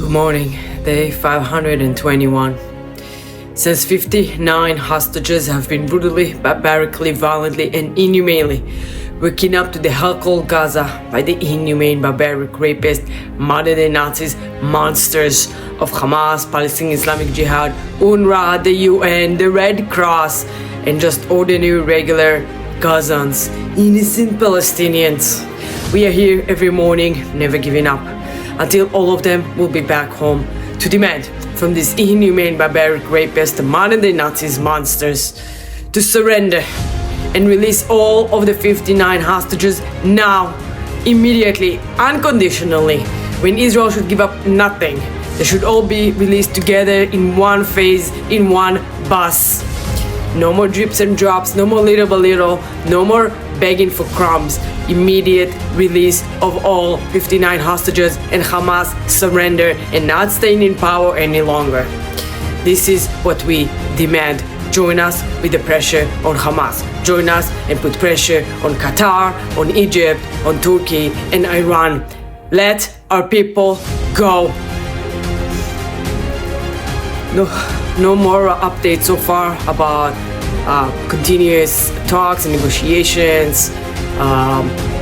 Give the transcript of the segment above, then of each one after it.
Good morning, day 521. Since 59 hostages have been brutally, barbarically, violently, and inhumanely kidnapped to the hell-called Gaza by the inhumane, barbaric, rapist, modern-day Nazis, monsters of Hamas, Palestinian Islamic Jihad, UNRWA, the UN, the Red Cross, and just ordinary, regular Gazans, innocent Palestinians. We are here every morning, never giving up, until all of them will be back home to demand from these inhumane, barbaric rapists, modern-day Nazis, monsters, to surrender and release all of the 59 hostages now, immediately, unconditionally, when Israel should give up nothing. They should all be released together in one phase, in one bus. No more drips and drops, no more little by little, no more begging for crumbs. Immediate release of all 59 hostages and Hamas surrender and not staying in power any longer. This is what we demand. Join us with the pressure on Hamas. Join us and put pressure on Qatar, on Egypt, on Turkey, and Iran. Let our people go. No more updates so far about continuous talks and negotiations.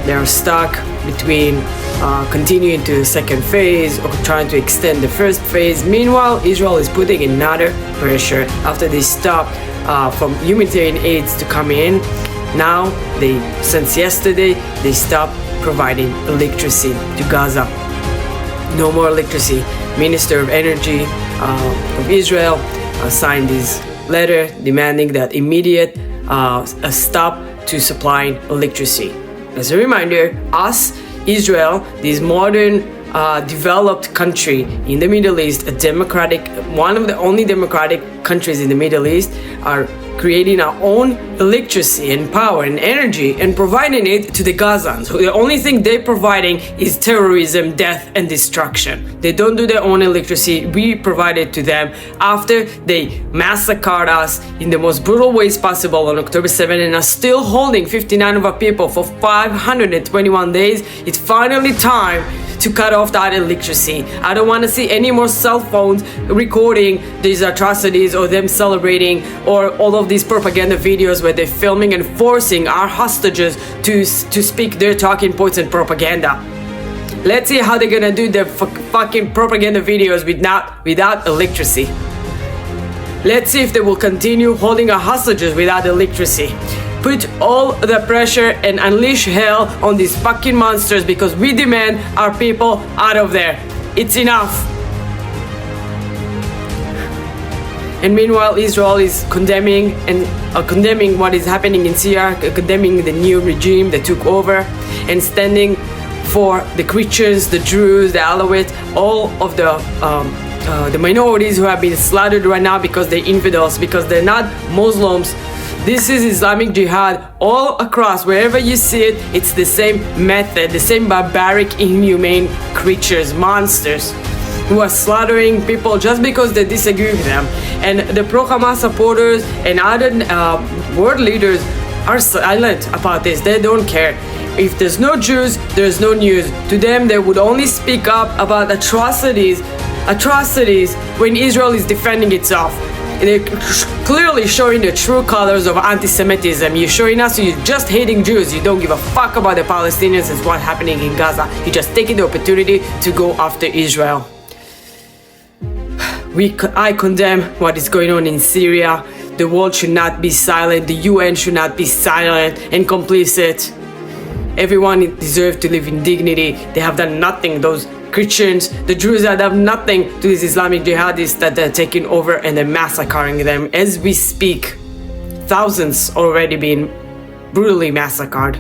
They are stuck between continuing to the second phase or trying to extend the first phase. Meanwhile, Israel is putting another pressure after they stopped from humanitarian aids to come in. Now, since yesterday, they stopped providing electricity to Gaza. No more electricity. Minister of Energy of Israel signed this letter demanding that immediate a stop to supplying electricity. As a reminder, us, Israel, this modern developed country in the Middle East, one of the only democratic countries in the Middle East, are creating our own electricity and power and energy and providing it to the Gazans. So the only thing they're providing is terrorism, death, and destruction. They don't do their own electricity. We provide it to them after they massacred us in the most brutal ways possible on October 7th and are still holding 59 of our people for 521 days. It's finally time to cut off that electricity. I don't want to see any more cell phones recording these atrocities or them celebrating or all of these propaganda videos where they're filming and forcing our hostages to speak their talking points and propaganda. Let's see how they're gonna do their fucking propaganda videos without electricity. Let's see if they will continue holding our hostages without electricity. Put all the pressure and unleash hell on these fucking monsters because we demand our people out of there. It's enough. And meanwhile, Israel is condemning what is happening in Syria, condemning the new regime that took over, and standing for the Christians, the Jews, the Alawites, all of the minorities who have been slaughtered right now because they're infidels, because they're not Muslims. This is Islamic Jihad all across. Wherever you see it, it's the same method, the same barbaric, inhumane creatures, monsters who are slaughtering people just because they disagree with them. And the pro-Hamas supporters and other world leaders are silent about this. They don't care. If there's no Jews, there's no news. To them, they would only speak up about atrocities when Israel is defending itself. They're clearly showing the true colors of anti-Semitism. You're showing us you're just hating Jews. You don't give a fuck about the Palestinians and what's happening in Gaza. You're just taking the opportunity to go after Israel. I condemn what is going on in Syria. The world should not be silent. The UN should not be silent and complicit. Everyone deserves to live in dignity. They have done nothing. Those Christians, the Jews that have nothing to these Islamic jihadists that they're taking over and they're massacring them as we speak. Thousands already being brutally massacred.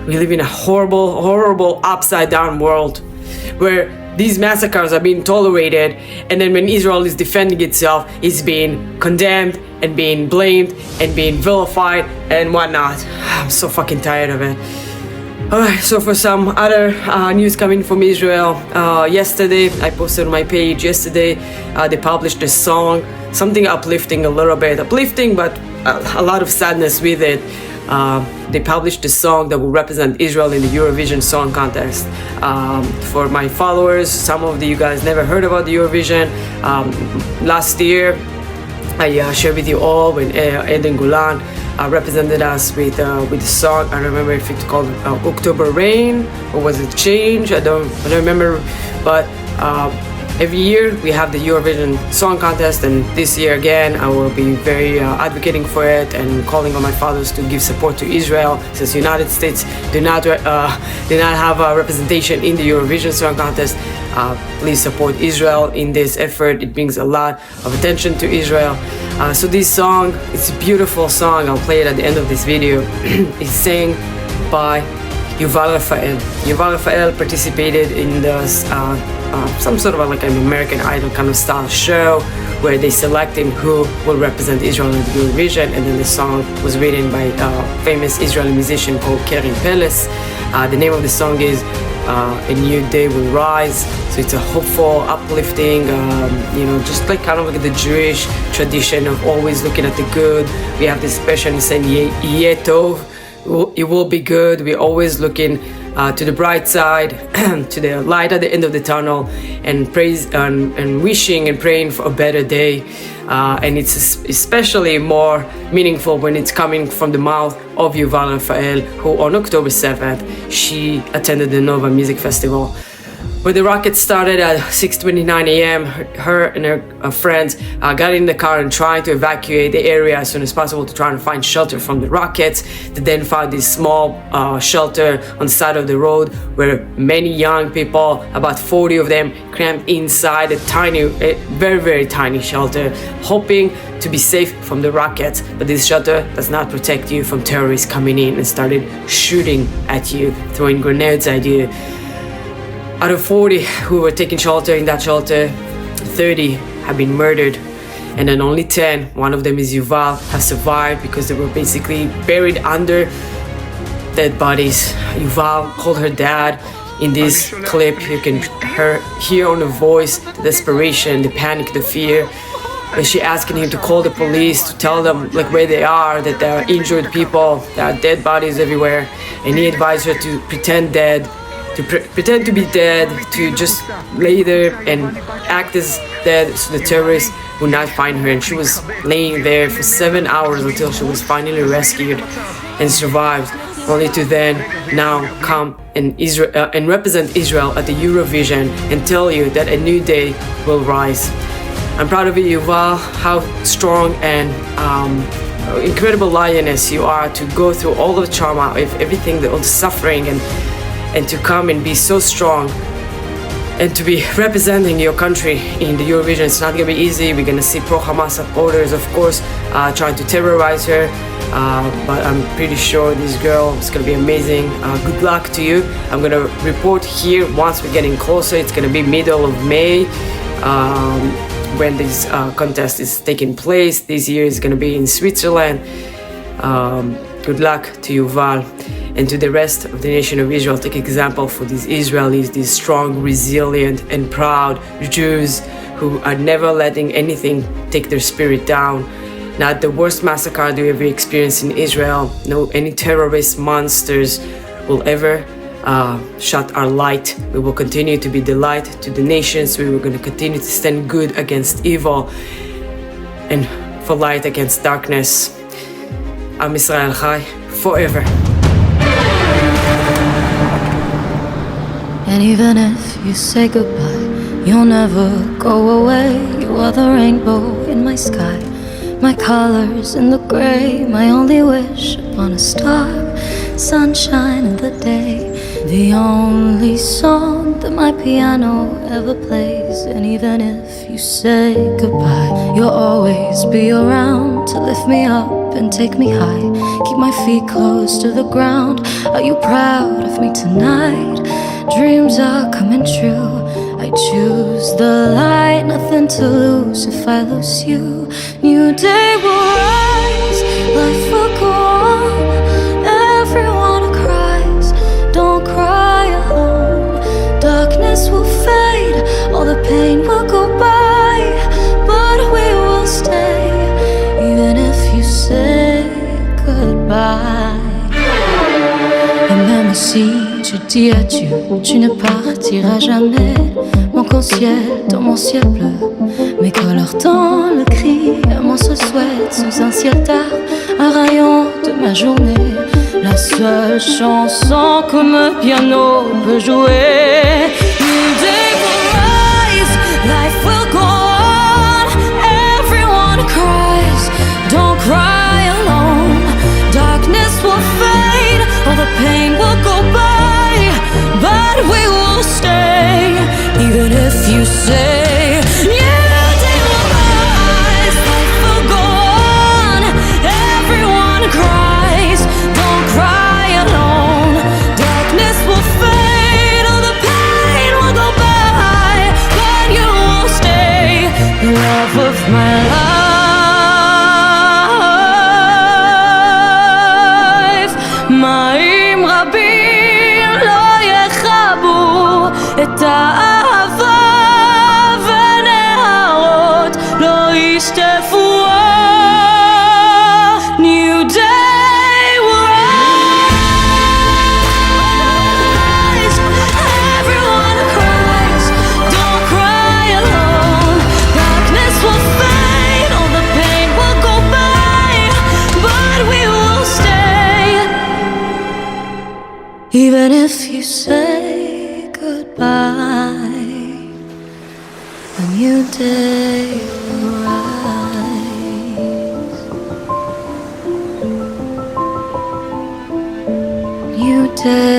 We live in a horrible, horrible upside down world where these massacres are being tolerated, and then when Israel is defending itself, it's being condemned and being blamed and being vilified and whatnot. I'm so fucking tired of it. Alright, so for some other news coming from Israel, yesterday, I posted on my page yesterday, they published a song, something uplifting a little bit, uplifting but a lot of sadness with it, they published a song that will represent Israel in the Eurovision Song Contest. For my followers, some of you guys never heard about the Eurovision. Last year, I shared with you all when Eden Gulan represented us with the song. I don't remember if it's called October Rain or was it Change. I don't remember, but every year we have the Eurovision Song Contest, and this year again I will be very advocating for it and calling on my fathers to give support to Israel, since the United States do not have a representation in the Eurovision Song Contest. Please support Israel in this effort. It brings a lot of attention to Israel. So this song, it's a beautiful song. I'll play it at the end of this video. It's sang by Yuval Rafael. Yuval Rafael participated in the some sort of like an American Idol kind of style show where they selected who will represent Israel in the Eurovision, and then the song was written by a famous Israeli musician called Keren Peles. The name of the song is A New Day Will Rise. So it's a hopeful, uplifting, just like kind of like the Jewish tradition of always looking at the good. We have this expression saying Yeh Tov, it will be good. We're always looking to the bright side, to the light at the end of the tunnel, and praise and wishing and praying for a better day. And it's especially more meaningful when it's coming from the mouth of Yuval Rafael, who on October 7th, she attended the Nova Music Festival. When the rocket started at 6:29 a.m., her and her friends got in the car and tried to evacuate the area as soon as possible to try and find shelter from the rockets. They then found this small shelter on the side of the road where many young people, about 40 of them, crammed inside a very, very tiny shelter, hoping to be safe from the rockets. But this shelter does not protect you from terrorists coming in and started shooting at you, throwing grenades at you. Out of 40 who were taking shelter in that shelter, 30 have been murdered, and then only 10, one of them is Yuval, have survived because they were basically buried under dead bodies. Yuval called her dad. In this clip, you can hear on the voice the desperation, the panic, the fear. And she asking him to call the police, to tell them like where they are, that there are injured people, there are dead bodies everywhere, and he advised her to pretend dead, to pretend to be dead, to just lay there and act as dead so the terrorists would not find her. And she was laying there for 7 hours until she was finally rescued and survived, only to then now come and represent Israel at the Eurovision and tell you that a new day will rise. I'm proud of you, Yuval, how strong and incredible lioness you are to go through all the trauma, everything, all the suffering, and to come and be so strong and to be representing your country in the Eurovision. It's not gonna be easy. We're gonna see pro-Hamas supporters, of course, trying to terrorize her, but I'm pretty sure this girl is gonna be amazing. Good luck to you. I'm gonna report here once we're getting closer. It's gonna be middle of May when this contest is taking place. This year is gonna be in Switzerland. Good luck to Yuval. And to the rest of the nation of Israel, take example for these Israelis, these strong, resilient, and proud Jews who are never letting anything take their spirit down. Not the worst massacre they ever experienced in Israel. No, any terrorist monsters will ever shut our light. We will continue to be the light to the nations. We are going to continue to stand good against evil and for light against darkness. Am Yisrael Chai forever. And even if you say goodbye, you'll never go away. You are the rainbow in my sky, my colors in the gray, my only wish upon a star, sunshine in the day, the only song that my piano ever plays. And even if you say goodbye, you'll always be around to lift me up and take me high, keep my feet close to the ground. Are you proud of me tonight? Dreams are coming true. I choose the light, nothing to lose if I lose you. New day will rise, life will go on. Everyone cries, don't cry alone. Darkness will fade, all the pain will go by, but we will stay, even if you say goodbye. dis adieu, tu ne partiras jamais. Mon ciel dans mon ciel bleu, mes couleurs dans le cri. Mon se souhaite sous un ciel tard, un rayon de ma journée. La seule chanson que mon piano peut jouer. New day will rise, life will go on. Everyone cries, don't cry alone. Darkness will fade, all the pain will go by, but we will stay, even if you say, yeah, day will rise, life will go on. Everyone cries, don't cry alone. Darkness will fade, all the pain will go by, but you will stay, the love of my life. מים רבים לא יכבו את האהבה, ונהרות לא ישטפו. New day will rise, everyone cries, don't cry alone. Darkness will fade, all the pain will go by, but we will stay, even if you say goodbye. A new day will rise. New day